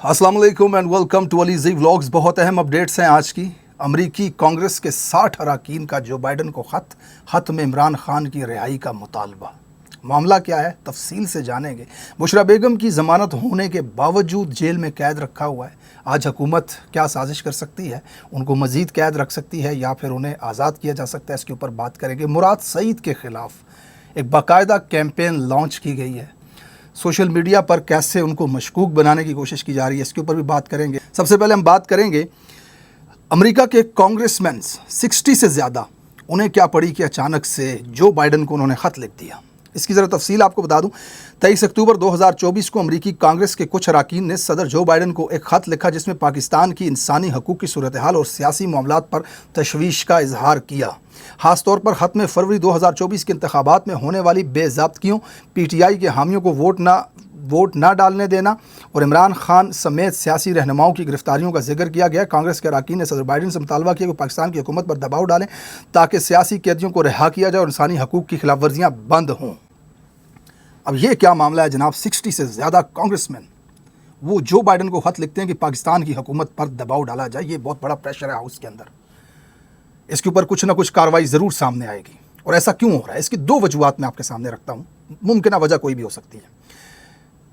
अस्सलाम वालेकुम and welcome to Ali ji vlogs. बहुत अहम अपडेट्स हैं आज की। अमरीकी कांग्रेस के 60 अरकान का जो बाइडन को ख़त में इमरान खान की रिहाई का मुतालबा। मामला क्या है तफसील से जानेंगे। बुशरा बेगम की ज़मानत होने के बावजूद जेल में कैद रखा हुआ है। आज हुकूमत क्या साजिश कर सकती है, उनको मज़ीद कैद रख सकती है या फिर उन्हें आज़ाद किया जा सकता है, इसके ऊपर बात करेंगे। मुराद सईद के ख़िलाफ़ एक बाकायदा कैंपेन लॉन्च की गई है। सोशल मीडिया पर कैसे उनको मशकूक बनाने की कोशिश की जा रही है, इसके ऊपर भी बात करेंगे। सबसे पहले हम बात करेंगे अमेरिका के कांग्रेसमैन 60 से ज़्यादा, उन्हें क्या पड़ी कि अचानक से जो बाइडन को उन्होंने ख़त लिख दिया। इसकी ज़रा तफसील आपको बता दूं। 23 अक्टूबर 2024 को अमरीकी कांग्रेस के कुछ अरकान ने सदर जो बाइडन को एक ख़त लिखा जिसमें पाकिस्तान की इंसानी हकूक़ की सूरत हाल और सियासी मामलात पर तशवीश का इजहार किया। ख़ास तौर पर ख़त में फरवरी 2024 के इंतखाबात में होने वाली बेज़ाब्तगियों, PTI के हामियों को वोट ना डालने देना और इमरान खान समेत सियासी रहनुमाओं की गिरफ्तारियों का जिक्र किया गया। कांग्रेस के अरकान ने सदर बाइडन से मुतालबा किया कि पाकिस्तान की हुकूमत पर दबाव डालें ताकि सियासी कैदियों को रिहा किया जाए और इंसानी हकूक़ की खिलाफ वर्जियाँ बंद हों। अब ये क्या मामला है जनाब? 60 से ज़्यादा कांग्रेसमैन वो जो बाइडन को ख़त लिखते हैं कि पाकिस्तान की हुकूमत पर दबाव डाला जाए। ये बहुत बड़ा प्रेशर है हाउस के अंदर। इसके ऊपर कुछ ना कुछ कार्रवाई ज़रूर सामने आएगी। और ऐसा क्यों हो रहा है, इसकी दो वजूहत मैं आपके सामने रखता हूँ। मुमकिन वजह कोई भी हो सकती है।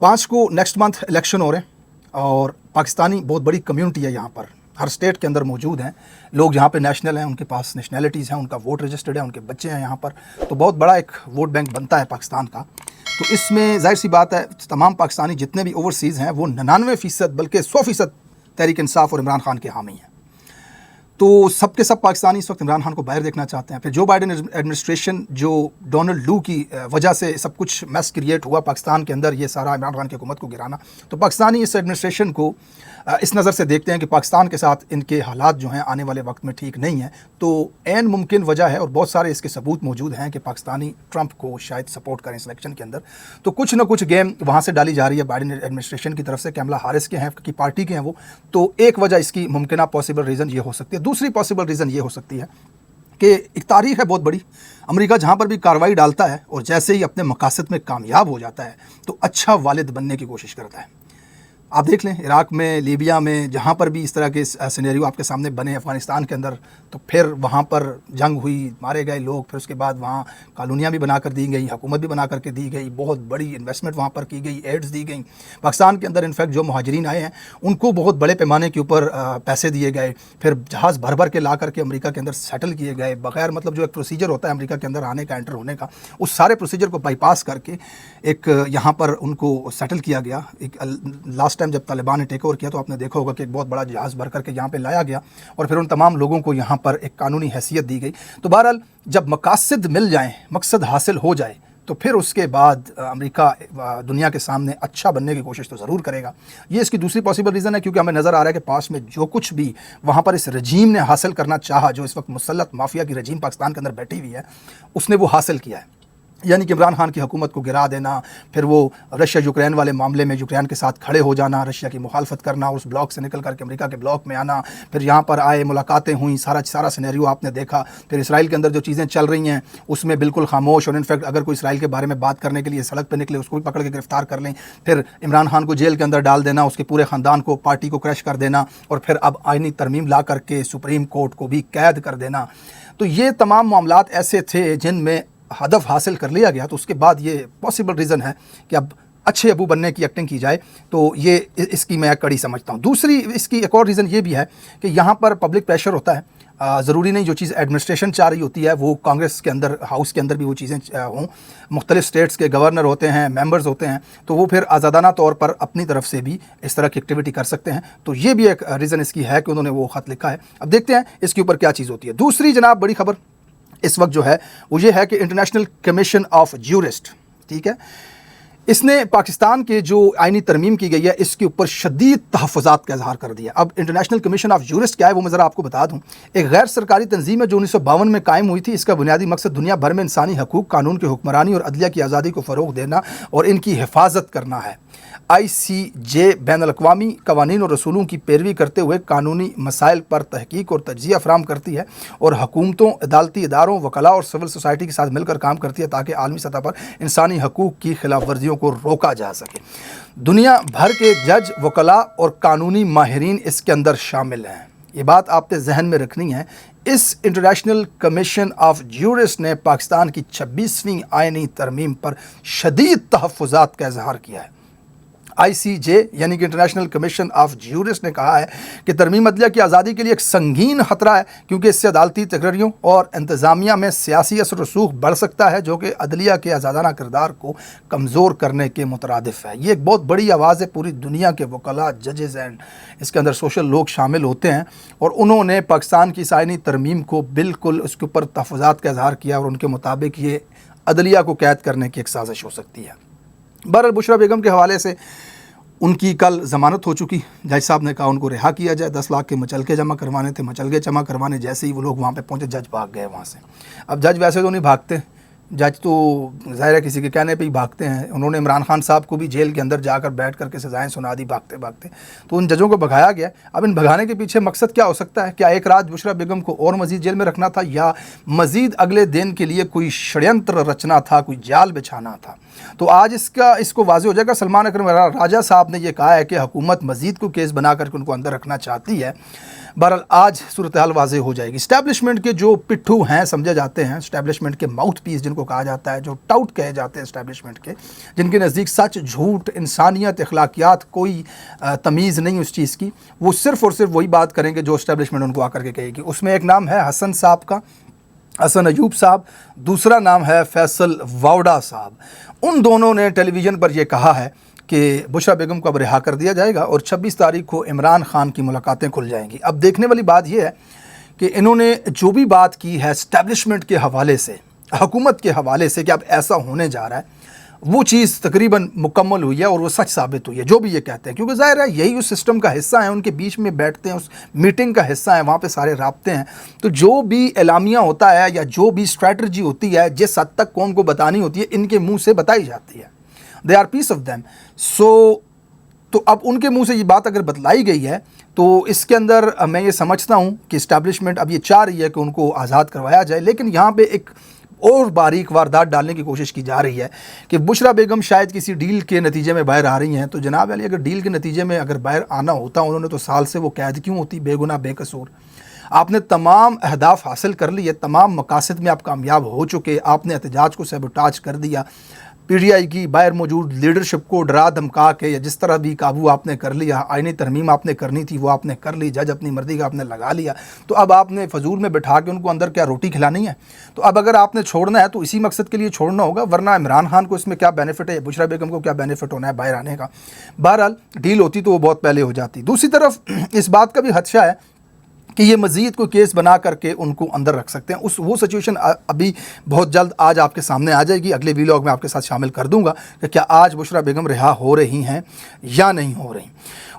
5 को नेक्स्ट मंथ इलेक्शन हो रहे हैं और पाकिस्तानी बहुत बड़ी कम्युनिटी है यहाँ पर, हर स्टेट के अंदर मौजूद हैं। लोग यहाँ पे नेशनल हैं, उनके पास नेशनैलिटीज़ हैं, उनका वोट रजिस्टर्ड है, उनके बच्चे हैं यहाँ पर, तो बहुत बड़ा एक वोट बैंक बनता है पाकिस्तान का। तो इसमें जाहिर सी बात है तमाम पाकिस्तानी जितने भी ओवरसीज़ हैं वो 99% बल्कि 100% तहरीक इंसाफ और इमरान खान के हामी हैं। तो सबके सब पाकिस्तानी इस वक्त इमरान खान को बाहर देखना चाहते हैं। फिर जो बाइडन एडमिनिस्ट्रेशन, जो डोनाल्ड लू की वजह से सब कुछ मैस क्रिएट हुआ पाकिस्तान के अंदर, ये सारा इमरान खान की हुकूमत को गिराना, तो पाकिस्तानी इस एडमिनिस्ट्रेशन को इस नज़र से देखते हैं कि पाकिस्तान के साथ इनके हालात जो हैं आने वाले वक्त में ठीक नहीं है। तो ऐन मुमकिन वजह है और बहुत सारे इसके सबूत मौजूद हैं कि पाकिस्तानी ट्रंप को शायद सपोर्ट करें इस इलेक्शन के अंदर। तो कुछ ना कुछ गेम वहाँ से डाली जा रही है बाइडन एडमिनिस्ट्रेशन की तरफ से। कैमला हारिस के हैं की पार्टी के हैं वो। तो एक वजह इसकी मुमकिन पॉसिबल रीज़न ये हो सकती है। दूसरी पॉसिबल रीज़न ये हो सकती है कि एक तारीख है बहुत बड़ी, अमेरिका जहाँ पर भी कार्रवाई डालता है और जैसे ही अपने मकासद में कामयाब हो जाता है तो अच्छा वालिद बनने की कोशिश करता है। आप देख लें इराक़ में, लीबिया में, जहाँ पर भी इस तरह के सिनेरियो आपके सामने बने, अफ़गानिस्तान के अंदर, तो फिर वहाँ पर जंग हुई, मारे गए लोग, फिर उसके बाद वहाँ कॉलोनियाँ भी बना कर दी गई, हुकूमत भी बना करके दी गई, बहुत बड़ी इन्वेस्टमेंट वहाँ पर की गई, एड्स दी गई। पाकिस्तान के अंदर इनफैक्ट जो मुहाजिरीन आए हैं उनको बहुत बड़े पैमाने के ऊपर पैसे दिए गए, फिर जहाज़ भर भर के ला करके अमेरिका के अंदर सेटल किए गए बग़ैर, मतलब जो एक प्रोसीजर होता है अमेरिका के अंदर आने का, एंटर होने का, उस सारे प्रोसीजर को बाईपास करके एक यहाँ पर उनको सेटल किया गया। एक लास्ट टाइम जब तालिबान ने टेक ओवर किया तो आपने देखा होगा कि एक बहुत बड़ा जहाज़ भर करके यहाँ पे लाया गया और फिर उन तमाम लोगों को यहाँ पर एक कानूनी हैसियत दी गई। तो बहरहाल जब मकासद मिल जाएं, मकसद हासिल हो जाए, तो फिर उसके बाद अमेरिका दुनिया के सामने अच्छा बनने की कोशिश तो ज़रूर करेगा। ये इसकी दूसरी पॉसिबल रीज़न है, क्योंकि हमें नज़र आ रहा है कि पास में जो कुछ भी वहाँ पर इस रजीम ने हासिल करना चाहा, जो इस वक्त मुसल्लत माफिया की रजीम पाकिस्तान के अंदर बैठी हुई है, उसने वो हासिल किया है। यानी कि इमरान खान की हुकूमत को गिरा देना, फिर वो रशिया यूक्रेन वाले मामले में यूक्रेन के साथ खड़े हो जाना, रशिया की मुखालफत करना, उस ब्लॉक से निकल करके अमेरिका के ब्लॉक में आना, फिर यहाँ पर आए, मुलाकातें हुई, सारा सिनेरियो आपने देखा। फिर इसराइल के अंदर जो चीज़ें चल रही हैं उसमें बिल्कुल खामोश, और इनफैक्ट अगर कोई इसराइल के बारे में बात करने के लिए सड़क पर निकले उसको भी पकड़ के गिरफ्तार कर लें। फिर इमरान खान को जेल के अंदर डाल देना, उसके पूरे ख़ानदान को, पार्टी को क्रैश कर देना, और फिर अब आइनी तरमीम ला करके सुप्रीम कोर्ट को भी कैद कर देना। तो ये तमाम मामलात ऐसे थे जिनमें हदफ हासिल कर लिया गया। तो उसके बाद ये पॉसिबल रीज़न है कि अब अच्छे अबू बनने की एक्टिंग की जाए। तो ये इसकी मैं कड़ी समझता हूँ। दूसरी इसकी एक और रीज़न ये भी है कि यहाँ पर पब्लिक प्रेशर होता है। ज़रूरी नहीं जो चीज़ एडमिनिस्ट्रेशन चाह रही होती है वो कांग्रेस के अंदर, हाउस के अंदर भी वो चीज़ें हों। मुख्तलिफ स्टेट्स के गवर्नर होते हैं, मेंबर्स होते हैं, तो वो फिर आज़ादाना तौर पर अपनी तरफ से भी इस तरह की एक्टिविटी कर सकते हैं। तो ये भी एक रीज़न इसकी है कि उन्होंने वो ख़त लिखा है। अब देखते हैं इसके ऊपर क्या चीज़ होती है। दूसरी जनाब बड़ी खबर इस वक्त जो है वो ये है कि इंटरनेशनल कमीशन ऑफ ज्यूरिस्ट, ठीक है, इसने पाकिस्तान के जो आइनी तरमीम की गई है इसके ऊपर शदीद तहफ़्फ़ुज़ात का इजहार कर दिया। अब इंटरनेशनल कमीशन ऑफ ज्यूरिस्ट क्या है वो मैं ज़रा आपको बता दूं। एक गैर सरकारी तंजीम है जो 1952 में कायम हुई थी। इसका बुनियादी मकसद दुनिया भर में इंसानी हकूक़, कानून की हुक्मरानी और अदलिया की आज़ादी को फ़रोग़ देना और इनकी हिफाजत करना है। ICJ बैन अल-अक़वामी क़वानीन और रसूलों की पैरवी करते हुए कानूनी मसाइल पर तहकीक और तज्ज़िया फराहम करती है और हुकूमतों, अदालती इदारों, वकला और सिविल सोसाइटी के साथ मिलकर काम करती है ताकि आलमी सतह पर इंसानी हकूक़ की खिलाफ वर्जियों को रोका जा सके। दुनिया भर के जज, वकला और कानूनी माहिरीन इसके अंदर शामिल हैं। ये बात आपने जहन में रखनी है। इस इंटरनेशनल कमीशन ऑफ ज्यूरिस्ट ने पाकिस्तान की 26वीं आईनी तरमीम पर शदीद तहफ़्फ़ुज़ात का इजहार किया है। ICJ यानी कि इंटरनेशनल कमीशन ऑफ ज्यूरिस्ट ने कहा है कि तरमीम अदलिया की आज़ादी के लिए एक संगीन ख़तरा है, क्योंकि इससे अदालती तकरीरों और इंतज़ामिया में सियासी असर रसूख बढ़ सकता है, जो कि अदलिया के आज़ादाना किरदार को कमज़ोर करने के मुतरादिफ़ है। ये एक बहुत बड़ी आवाज़ है, पूरी दुनिया के वकला, जजेज़ एंड इसके अंदर सोशल लोग शामिल होते हैं, और उन्होंने पाकिस्तान की आईनी तरमीम को बिल्कुल उसके ऊपर तहफ़्फ़ुज़ात का इजहार किया और उनके मुताबिक ये अदलिया को कैद करने की एक साजिश हो सकती है। बहरहाल बुशरा बेगम के हवाले से उनकी कल ज़मानत हो चुकी। जज साहब ने कहा उनको रिहा किया जाए। 10 लाख के मचलके जमा करवाने थे। मचलके जमा करवाने जैसे ही वो लोग वहाँ पे पहुँचे, जज भाग गए वहाँ से। अब जज वैसे तो नहीं भागते, जज तो ज़ाहिर है किसी के कहने पे ही भागते हैं। उन्होंने इमरान खान साहब को भी जेल के अंदर जाकर बैठ करके सज़ाएँ सुना दी भागते भागते। तो उन जजों को भगाया गया। अब इन भगाने के पीछे मकसद क्या हो सकता है? क्या एक रात बुशरा बेगम को और मज़ीद जेल में रखना था, या मज़ीद अगले दिन के लिए कोई षड्यंत्र रचना था, कोई जाल बिछाना था? तो आज इसको वाज़ेह हो जाएगा। सलमान अकरम राजा साहब ने यह कहा है कि हुकूमत मज़ीद को केस बना करके उनको अंदर रखना चाहती है। बहरहाल आज सूरत हाल वाज़ेह हो जाएगी। इस्टेब्लिशमेंट के जो पिट्ठू हैं समझे जाते हैं, इस्टेब्लिशमेंट के माउथ पीस जिनको कहा जाता है, जो टाउट कहे जाते हैं इस्टेब्लिशमेंट के, जिनके नज़दीक सच, झूठ, इंसानियत, अखलाकियात कोई तमीज़ नहीं उस चीज़ की, वो सिर्फ़ और सिर्फ वही बात करेंगे जो इस्टेब्लिशमेंट उनको आकर के कहेगी। उसमें एक नाम है हसन साहब का, हसन अयूब साहब, दूसरा नाम है फैसल वावड़ा साहब। उन दोनों ने टेलीविज़न पर यह कहा है कि बुशरा बेगम को अब रिहा कर दिया जाएगा और 26 तारीख को इमरान खान की मुलाकातें खुल जाएंगी। अब देखने वाली बात यह है कि इन्होंने जो भी बात की है इस्टेब्लिशमेंट के हवाले से, हुकूमत के हवाले से कि अब ऐसा होने जा रहा है, वो चीज़ तकरीबन मुकम्मल हुई है और वो सच साबित हुई है, जो भी ये कहते हैं। क्योंकि ज़ाहिर है यही उस सिस्टम का हिस्सा है, उनके बीच में बैठते हैं, उस मीटिंग का हिस्सा है, वहाँ पे सारे राब्ते हैं। तो जो भी एलामिया होता है या जो भी स्ट्रैटजी होती है, जिस हद तक कौम को बतानी होती है, इनके मुँह से बताई जाती है। They are piece of them. So तो अब उनके मुंह से ये बात अगर बतलाई गई है तो इसके अंदर मैं ये समझता हूँ कि इस्टेब्लिशमेंट अब ये चाह रही है कि उनको आज़ाद करवाया जाए। लेकिन यहाँ पे एक और बारीक वारदात डालने की कोशिश की जा रही है कि बुशरा बेगम शायद किसी डील के नतीजे में बाहर आ रही हैं। तो जनाब अली, अगर डील के नतीजे में अगर बाहर आना होता, उन्होंने तो साल से वो कैद क्यों होती, बेगुनाह बेकसूर? आपने तमाम अहदाफ हासिल कर लिए, तमाम मकासद में आप कामयाब हो चुके, आपने एहतजाज को सैबोटाज कर दिया, PTI की बाहर मौजूद लीडरशिप को डरा धमका के या जिस तरह भी काबू आपने कर लिया, आईनी तरमीम आपने करनी थी वो आपने कर ली, जज अपनी मर्ज़ी का आपने लगा लिया। तो अब आपने फजूल में बिठा के उनको अंदर क्या रोटी खिलानी है? तो अब अगर आपने छोड़ना है तो इसी मकसद के लिए छोड़ना होगा, वरना इमरान खान को इसमें क्या बेनिफिट है, बुशरा बेगम को क्या बेनिफिट होना है बाहर आने का? बहरहाल डील होती तो वो बहुत पहले हो जाती। दूसरी तरफ इस बात का भी खदशा है कि ये मज़ीद कोई केस बना करके उनको अंदर रख सकते हैं। वो सिचुएशन अभी बहुत जल्द आज आपके सामने आ जाएगी। अगले वीडियो में आपके साथ शामिल कर दूंगा कि क्या आज बुशरा बेगम रिहा हो रही हैं या नहीं हो रही।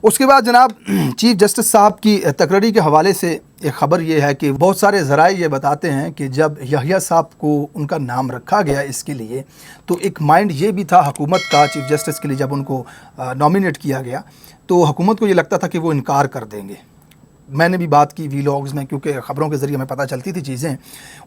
उसके बाद जनाब चीफ जस्टिस साहब की तकरीर के हवाले से एक ख़बर ये है कि बहुत सारे ज़राए ये बताते हैं कि जब यहिया साहब को उनका नाम रखा गया इसके लिए, तो एक माइंड ये भी था हुकूमत का, चीफ जस्टिस के लिए जब उनको नॉमिनेट किया गया तो हुकूमत को ये लगता था कि वो इनकार कर देंगे। मैंने भी बात की वीलॉग्स में, क्योंकि ख़बरों के ज़रिए हमें पता चलती थी चीज़ें।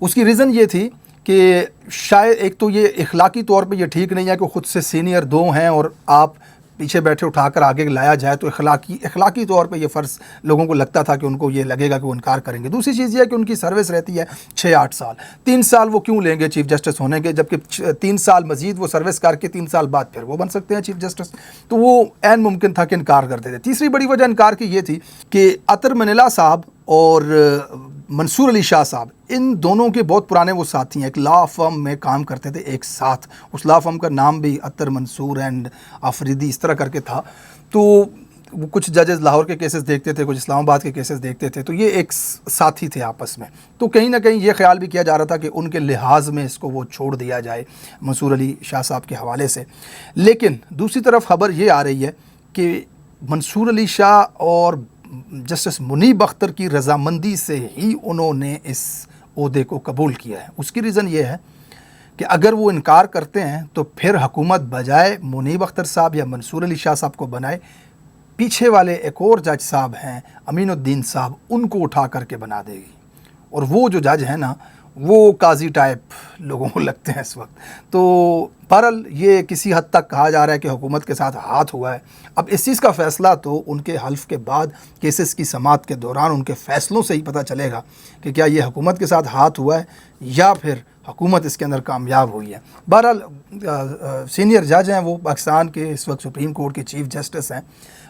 उसकी रीज़न ये थी कि शायद एक तो ये इखलाकी तौर पे ये ठीक नहीं है कि ख़ुद से सीनियर दो हैं और आप पीछे बैठे उठाकर आगे लाया जाए, तो इखलाकी तौर पे ये फ़र्ज़ लोगों को लगता था कि उनको ये लगेगा कि वो इनकार करेंगे। दूसरी चीज़ ये है कि उनकी सर्विस रहती है 6-8 साल, 3 साल वो क्यों लेंगे चीफ़ जस्टिस होने के, जबकि 3 साल मज़ीद वो सर्विस करके 3 साल बाद फिर वो बन सकते हैं चीफ़ जस्टिस। तो वो ऐन मुमकिन था कि इनकार कर देते। तीसरी बड़ी वजह इनकार की ये थी कि अतर मनीला साहब और मंसूर अली शाह साहब, इन दोनों के बहुत पुराने वो साथी हैं, एक लॉ फर्म में काम करते थे एक साथ। उस लॉ फर्म का नाम भी अतर मंसूर एंड आफरीदी इस तरह करके था। तो वो कुछ जजेस लाहौर के केसेस देखते थे, कुछ इस्लामाबाद के केसेस देखते थे, तो ये एक साथी थे आपस में। तो कहीं ना कहीं ये ख्याल भी किया जा रहा था कि उनके लिहाज में इसको वो छोड़ दिया जाए मंसूर अली शाह साहब के हवाले से। लेकिन दूसरी तरफ खबर ये आ रही है कि मंसूर अली शाह और जस्टिस मुनीब अख्तर की रजामंदी से ही उन्होंने इस ओहदे को कबूल किया है। उसकी रीज़न ये है کہ اگر وہ انکار کرتے ہیں تو پھر حکومت بجائے منیب اختر صاحب یا منصور علی شاہ صاحب کو بنائے، پیچھے والے ایک اور جج صاحب ہیں امین الدین صاحب، ان کو اٹھا کر کے بنا دے گی۔ اور وہ جو جج ہیں نا وہ قاضی ٹائپ لوگوں کو لگتے ہیں اس وقت۔ تو بہرحال یہ کسی حد تک کہا جا رہا ہے کہ حکومت کے ساتھ ہاتھ ہوا ہے۔ اب اس چیز کا فیصلہ تو ان کے حلف کے بعد کیسز کی سماعت کے دوران ان کے فیصلوں سے ہی پتہ چلے گا کہ کیا یہ حکومت کے ساتھ ہاتھ ہوا ہے یا پھر حکومت اس کے اندر کامیاب ہوئی ہے۔ بہرحال سینئر جج ہیں، وہ پاکستان کے اس وقت سپریم کورٹ کے چیف جسٹس ہیں۔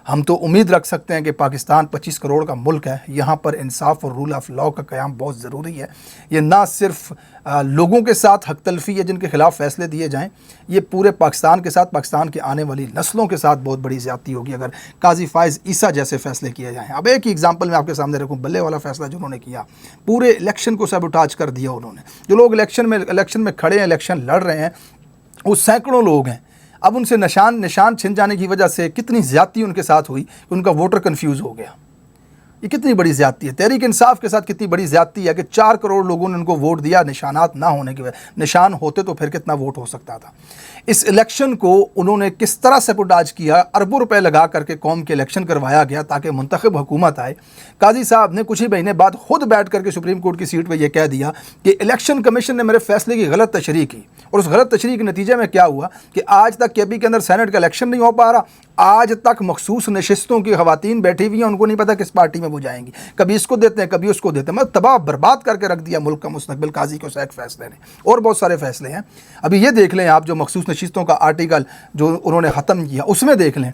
ہم تو امید رکھ سکتے ہیں کہ پاکستان 25 کروڑ کا ملک ہے، یہاں پر انصاف اور رول آف لاء کا قیام بہت ضروری ہے۔ یہ نہ صرف لوگوں کے ساتھ حق تلفی ہے جن کے خلاف فیصلے دیے جائیں، یہ پورے پاکستان کے ساتھ، پاکستان کے آنے والی نسلوں کے ساتھ بہت بڑی زیادتی ہوگی اگر قاضی فائز عیسیٰ جیسے فیصلے کیے جائیں۔ اب ایک ہی اگزامپل میں آپ کے سامنے رکھوں، بلے والا فیصلہ جو انہوں نے کیا، پورے الیکشن کو سیبوٹاج کر دیا انہوں نے۔ جو لوگ الیکشن میں کھڑے ہیں، الیکشن لڑ رہے ہیں، وہ سینکڑوں لوگ ہیں۔ اب ان سے نشان چھن جانے کی وجہ سے کتنی زیادتی ان کے ساتھ ہوئی کہ ان کا ووٹر کنفیوز ہو گیا۔ یہ کتنی بڑی زیادتی ہے، تحریک انصاف کے ساتھ کتنی بڑی زیادتی ہے کہ 4 کروڑ لوگوں نے ان کو ووٹ دیا نشانات نہ ہونے کی وجہ۔ نشان ہوتے تو پھر کتنا ووٹ ہو سکتا تھا۔ اس الیکشن کو انہوں نے کس طرح سیبوٹاج کیا، اربوں روپے لگا کر کے قوم کے الیکشن کروایا گیا تاکہ منتخب حکومت آئے۔ قاضی صاحب نے کچھ ہی مہینے بعد خود بیٹھ کر کے سپریم کورٹ کی سیٹ پہ یہ کہہ دیا کہ الیکشن کمیشن نے میرے فیصلے کی غلط تشریح کی، اور اس غلط تشریح کے نتیجے میں کیا ہوا کہ آج تک کے پی کے اندر سینٹ کا الیکشن نہیں ہو پا رہا۔ آج تک مخصوص نشستوں کی خواتین بیٹھی ہوئی ہیں، ان کو نہیں پتہ کس پارٹی میں وہ جائیں گی، کبھی اس کو دیتے ہیں کبھی اس کو دیتے ہیں۔ مطلب تباہ برباد کر کے رکھ دیا ملک کا مستقبل قاضی کو ایک فیصلے نے، اور بہت سارے فیصلے ہیں۔ ابھی یہ دیکھ لیں آپ، جو مخصوص نشستوں کا آرٹیکل جو انہوں نے ختم کیا، اس میں دیکھ لیں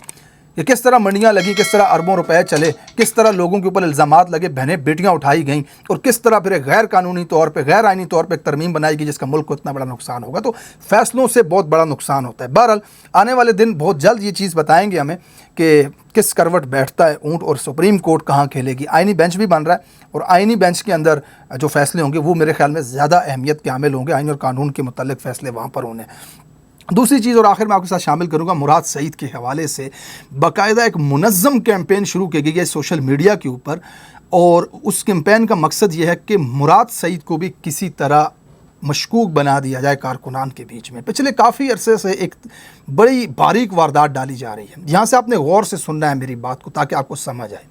کہ کس طرح منڈیاں لگی، کس طرح اربوں روپے چلے، کس طرح لوگوں کے اوپر الزامات لگے، بہنیں بیٹیاں اٹھائی گئیں، اور کس طرح پھر غیر قانونی طور پہ، غیر آئینی طور پہ ایک ترمیم بنائی گئی جس کا ملک کو اتنا بڑا نقصان ہوگا۔ تو فیصلوں سے بہت بڑا نقصان ہوتا ہے۔ بہرحال آنے والے دن بہت جلد یہ چیز بتائیں گے ہمیں کہ کس کروٹ بیٹھتا ہے اونٹ، اور سپریم کورٹ کہاں کھیلے گی۔ آئینی بینچ بھی بن رہا ہے، اور آئینی بینچ کے اندر جو فیصلے ہوں گے وہ میرے خیال میں زیادہ اہمیت کے حامل ہوں گے، آئین اور قانون کے متعلق فیصلے وہاں پر ہونے۔ دوسری چیز اور آخر میں آپ کے ساتھ شامل کروں گا، مراد سعید کے حوالے سے باقاعدہ ایک منظم کیمپین شروع کی گئی ہے سوشل میڈیا کے اوپر، اور اس کیمپین کا مقصد یہ ہے کہ مراد سعید کو بھی کسی طرح مشکوک بنا دیا جائے کارکنان کے بیچ میں۔ پچھلے کافی عرصے سے ایک بڑی باریک واردات ڈالی جا رہی ہے، یہاں سے آپ نے غور سے سننا ہے میری بات کو تاکہ آپ کو سمجھ آئے۔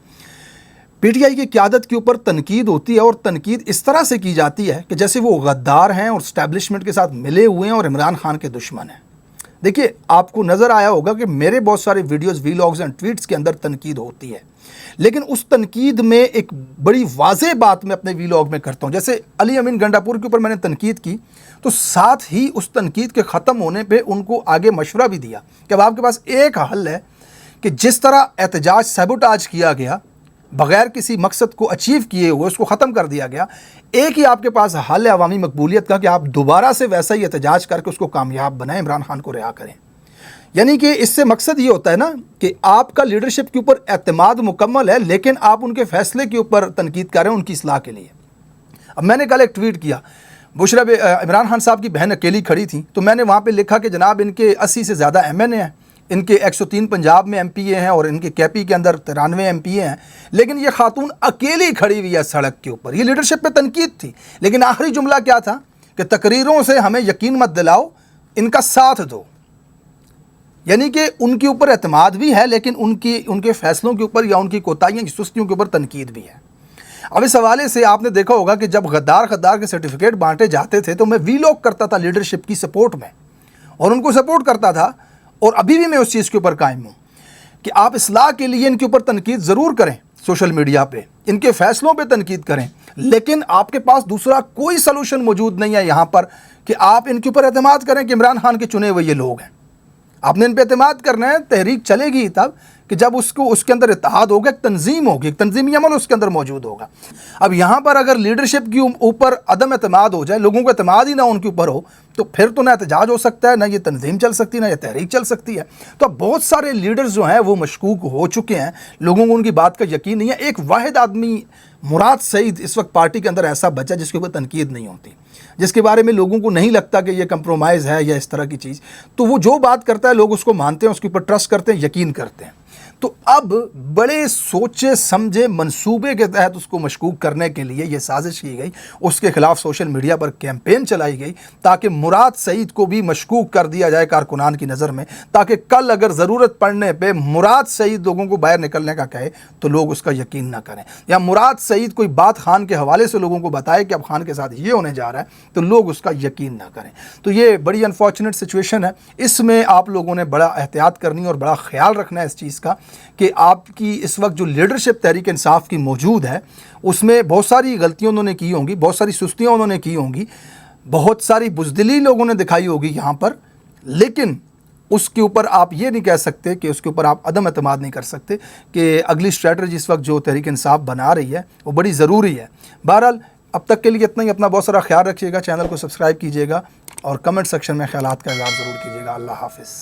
پی ٹی آئی کی قیادت کے اوپر تنقید ہوتی ہے، اور تنقید اس طرح سے کی جاتی ہے کہ جیسے وہ غدار ہیں اور اسٹیبلشمنٹ کے ساتھ ملے ہوئے ہیں اور عمران خان کے دشمن ہیں۔ دیکھیے، آپ کو نظر آیا ہوگا کہ میرے بہت سارے ویڈیوز، ویلاگز اینڈ ٹویٹس کے اندر تنقید ہوتی ہے، لیکن اس تنقید میں ایک بڑی واضح بات میں اپنے ویلاگ میں کرتا ہوں۔ جیسے علی امین گنڈاپور کے اوپر میں نے تنقید کی، تو ساتھ ہی اس تنقید کے ختم ہونے پہ ان کو آگے مشورہ بھی دیا کہ اب آپ کے پاس ایک حل ہے کہ جس طرح احتجاج سیبوٹاج کیا گیا، بغیر کسی مقصد کو اچیو کیے ہوئے اس کو ختم کر دیا گیا، ایک ہی آپ کے پاس حل ہے عوامی مقبولیت کا کہ آپ دوبارہ سے ویسا ہی احتجاج کر کے اس کو کامیاب بنائیں، عمران خان کو رہا کریں۔ یعنی کہ اس سے مقصد یہ ہوتا ہے نا کہ آپ کا لیڈرشپ کے اوپر اعتماد مکمل ہے، لیکن آپ ان کے فیصلے کے اوپر تنقید کر رہے ہیں ان کی اصلاح کے لیے۔ اب میں نے کل ایک ٹویٹ کیا، عمران خان صاحب کی بہن اکیلی کھڑی تھی، تو میں نے وہاں پہ لکھا کہ جناب ان کے 80 سے زیادہ ایم این اے ہیں، ان کے 103 پنجاب میں ایم پی اے ہیں، اور ان کے کے پی کے اندر 93 ایم پی اے ہیں، لیکن یہ خاتون اکیلی کھڑی ہوئی ہے سڑک کے اوپر۔ یہ لیڈرشپ پہ تنقید تھی، لیکن آخری جملہ کیا تھا کہ تقریروں سے ہمیں یقین مت دلاؤ، ان کا ساتھ دو۔ یعنی کہ ان کے اوپر اعتماد بھی ہے، لیکن ان کے فیصلوں کے اوپر یا ان کی کوتاہیوں کی سستیوں کے اوپر تنقید بھی ہے۔ اب اس حوالے سے آپ نے دیکھا ہوگا کہ جب غدار کے سرٹیفکیٹ بانٹے جاتے تھے تو میں ویلاگ کرتا تھا لیڈرشپ کی سپورٹ میں، اور ان کو سپورٹ کرتا تھا، اور ابھی بھی میں اس چیز کے اوپر قائم ہوں کہ آپ اصلاح کے لیے ان کے اوپر تنقید ضرور کریں، سوشل میڈیا پہ ان کے فیصلوں پہ تنقید کریں، لیکن آپ کے پاس دوسرا کوئی سلوشن موجود نہیں ہے یہاں پر کہ آپ ان کے اوپر اعتماد کریں کہ عمران خان کے چنے ہوئے یہ لوگ ہیں۔ آپ نے ان پہ اعتماد کرنا ہے، تحریک چلے گی تب کہ جب اس کے اندر اتحاد ہوگا، ایک تنظیم ہوگی، ایک تنظیمی عمل اس کے اندر موجود ہوگا۔ اب یہاں پر اگر لیڈرشپ کے اوپر عدم اعتماد ہو جائے، لوگوں کو اعتماد ہی نہ ان کے اوپر ہو، تو پھر تو نہ احتجاج ہو سکتا ہے، نہ یہ تنظیم چل سکتی ہے، نہ یہ تحریک چل سکتی ہے۔ تو اب بہت سارے لیڈرز جو ہیں وہ مشکوک ہو چکے ہیں، لوگوں کو ان کی بات کا یقین نہیں ہے۔ ایک واحد آدمی مراد سعید اس وقت پارٹی کے اندر ایسا بچا جس کے اوپر تنقید نہیں ہوتی، جس کے بارے میں لوگوں کو نہیں لگتا کہ یہ کمپرومائز ہے یا اس طرح کی چیز، تو وہ جو بات کرتا ہے لوگ اس کو مانتے ہیں، اس کے اوپر ٹرسٹ کرتے ہیں، یقین کرتے ہیں۔ تو اب بڑے سوچے سمجھے منصوبے کے تحت اس کو مشکوک کرنے کے لیے یہ سازش کی گئی، اس کے خلاف سوشل میڈیا پر کیمپین چلائی گئی تاکہ مراد سعید کو بھی مشکوک کر دیا جائے کارکنان کی نظر میں، تاکہ کل اگر ضرورت پڑنے پہ مراد سعید لوگوں کو باہر نکلنے کا کہے تو لوگ اس کا یقین نہ کریں، یا مراد سعید کوئی بات خان کے حوالے سے لوگوں کو بتائے کہ اب خان کے ساتھ یہ ہونے جا رہا ہے تو لوگ اس کا یقین نہ کریں۔ تو یہ بڑی انفارچونیٹ سچویشن ہے، اس میں آپ لوگوں نے بڑا احتیاط کرنی اور بڑا خیال رکھنا ہے اس چیز کا کہ آپ کی اس وقت جو لیڈرشپ تحریک انصاف کی موجود ہے اس میں بہت ساری غلطیاں انہوں نے کی ہوں گی، بہت ساری سستیاں انہوں نے کی ہوں گی، بہت ساری بزدلی لوگوں نے دکھائی ہوگی یہاں پر، لیکن اس کے اوپر آپ یہ نہیں کہہ سکتے کہ اس کے اوپر آپ عدم اعتماد نہیں کر سکتے کہ اگلی اسٹریٹجی اس وقت جو تحریک انصاف بنا رہی ہے وہ بڑی ضروری ہے۔ بہرحال اب تک کے لیے اتنا ہی، اپنا بہت سارا خیال رکھیے گا، چینل کو سبسکرائب کیجیے گا اور کمنٹ سیکشن میں خیالات کا اظہار ضرور کیجیے گا۔ اللہ حافظ۔